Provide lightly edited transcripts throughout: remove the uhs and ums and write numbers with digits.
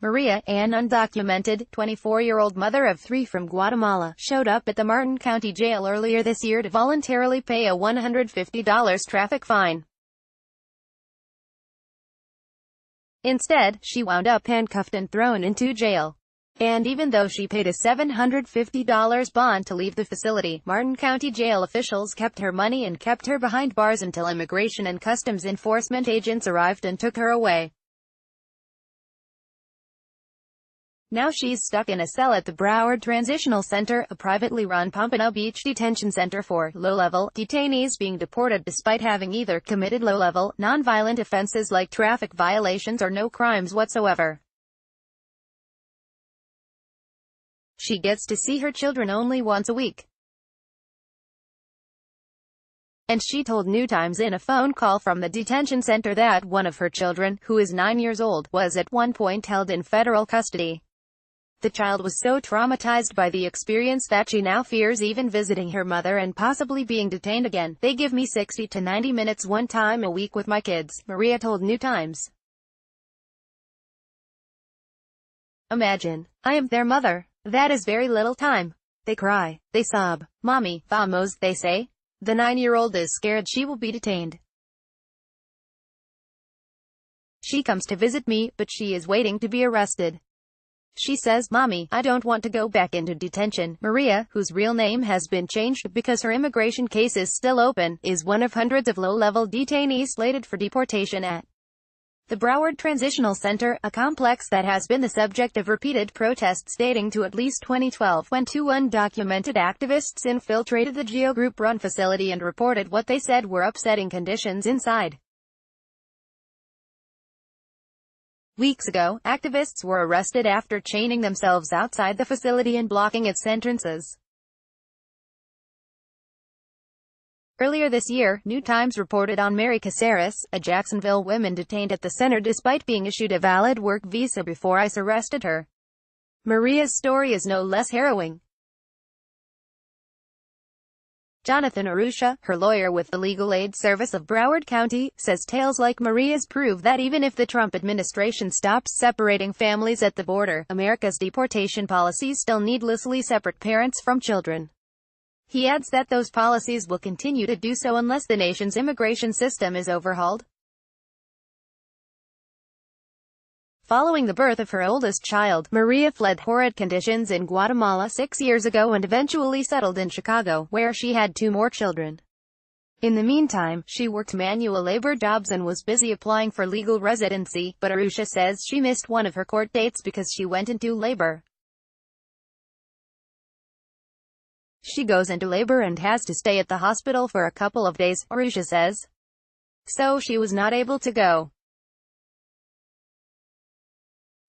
Maria, an undocumented, 24-year-old mother of three from Guatemala, showed up at the Martin County Jail earlier this year to voluntarily pay a $150 traffic fine. Instead, she wound up handcuffed and thrown into jail. And even though she paid a $750 bond to leave the facility, Martin County Jail officials kept her money and kept her behind bars until Immigration and Customs Enforcement agents arrived and took her away. Now she's stuck in a cell at the Broward Transitional Center, a privately run Pompano Beach detention center for low-level detainees being deported despite having either committed low-level, non-violent offenses like traffic violations or no crimes whatsoever. She gets to see her children only once a week. And she told New Times in a phone call from the detention center that one of her children, who is 9 years old, was at one point held in federal custody. The child was so traumatized by the experience that she now fears even visiting her mother and possibly being detained again. They give me 60 to 90 minutes one time a week with my kids, Maria told New Times. Imagine. I am their mother. That is very little time. They cry. They sob. Mommy, vamos, they say. The 9-year-old is scared she will be detained. She comes to visit me, but she is waiting to be arrested. She says, Mommy, I don't want to go back into detention. Maria, whose real name has been changed because her immigration case is still open, is one of hundreds of low-level detainees slated for deportation at the Broward Transitional Center, a complex that has been the subject of repeated protests dating to at least 2012, when two undocumented activists infiltrated the GEO Group-run facility and reported what they said were upsetting conditions inside. Weeks ago, activists were arrested after chaining themselves outside the facility and blocking its entrances. Earlier this year, New Times reported on Mary Caceres, a Jacksonville woman detained at the center despite being issued a valid work visa before ICE arrested her. Maria's story is no less harrowing. Jonathan Arusha, her lawyer with the Legal Aid Service of Broward County, says tales like Maria's prove that even if the Trump administration stops separating families at the border, America's deportation policies still needlessly separate parents from children. He adds that those policies will continue to do so unless the nation's immigration system is overhauled. Following the birth of her oldest child, Maria fled horrid conditions in Guatemala 6 years ago and eventually settled in Chicago, where she had 2 more children. In the meantime, she worked manual labor jobs and was busy applying for legal residency, but Arusha says she missed one of her court dates because she went into labor. She goes into labor and has to stay at the hospital for a couple of days, Arusha says. So she was not able to go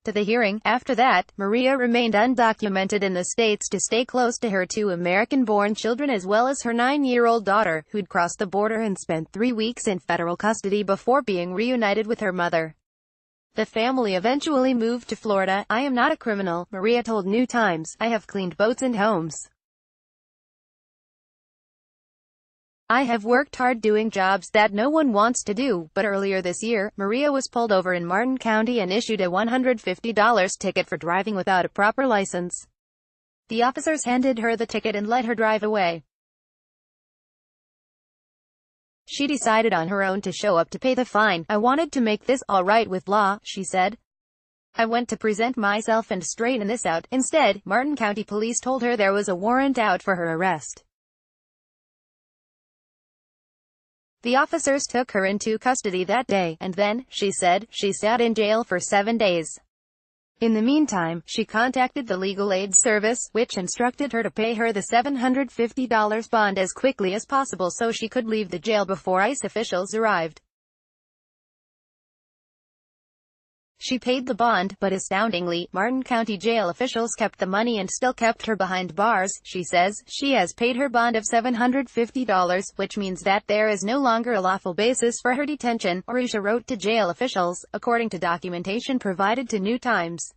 to the hearing. After that, Maria remained undocumented in the States to stay close to her 2 American-born children as well as her 9-year-old daughter, who'd crossed the border and spent 3 weeks in federal custody before being reunited with her mother. The family eventually moved to Florida. I am not a criminal, Maria told New Times. I have cleaned boats and homes. I have worked hard doing jobs that no one wants to do, but earlier this year, Maria was pulled over in Martin County and issued a $150 ticket for driving without a proper license. The officers handed her the ticket and let her drive away. She decided on her own to show up to pay the fine. I wanted to make this all right with law, she said. I went to present myself and straighten this out. Instead, Martin County police told her there was a warrant out for her arrest. The officers took her into custody that day, and then, she said, she sat in jail for 7 days. In the meantime, she contacted the Legal Aid Service, which instructed her to pay her the $750 bond as quickly as possible so she could leave the jail before ICE officials arrived. She paid the bond, but astoundingly, Martin County Jail officials kept the money and still kept her behind bars. She says she has paid her bond of $750, which means that there is no longer a lawful basis for her detention, Arusha wrote to jail officials, according to documentation provided to New Times.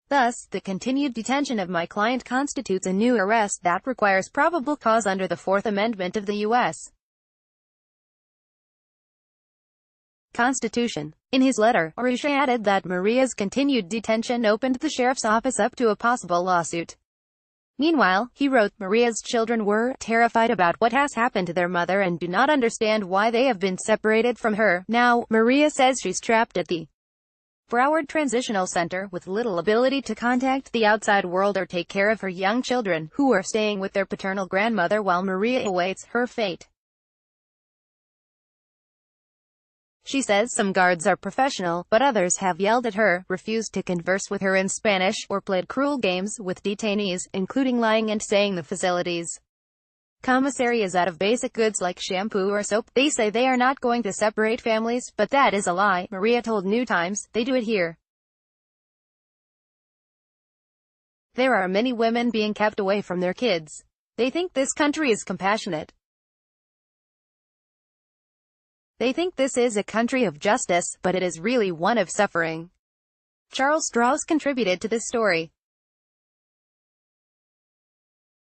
Thus, the continued detention of my client constitutes a new arrest that requires probable cause under the Fourth Amendment of the U.S. Constitution. In his letter, Arusha added that Maria's continued detention opened the sheriff's office up to a possible lawsuit. Meanwhile, he wrote, Maria's children were terrified about what has happened to their mother and do not understand why they have been separated from her. Now, Maria says she's trapped at the Broward Transitional Center, with little ability to contact the outside world or take care of her young children, who are staying with their paternal grandmother while Maria awaits her fate. She says some guards are professional, but others have yelled at her, refused to converse with her in Spanish, or played cruel games with detainees, including lying and saying the facility's commissary is out of basic goods like shampoo or soap. They say they are not going to separate families, but that is a lie, Maria told New Times. They do it here. There are many women being kept away from their kids. They think this country is compassionate. They think this is a country of justice, but it is really one of suffering. Charles Strauss contributed to this story.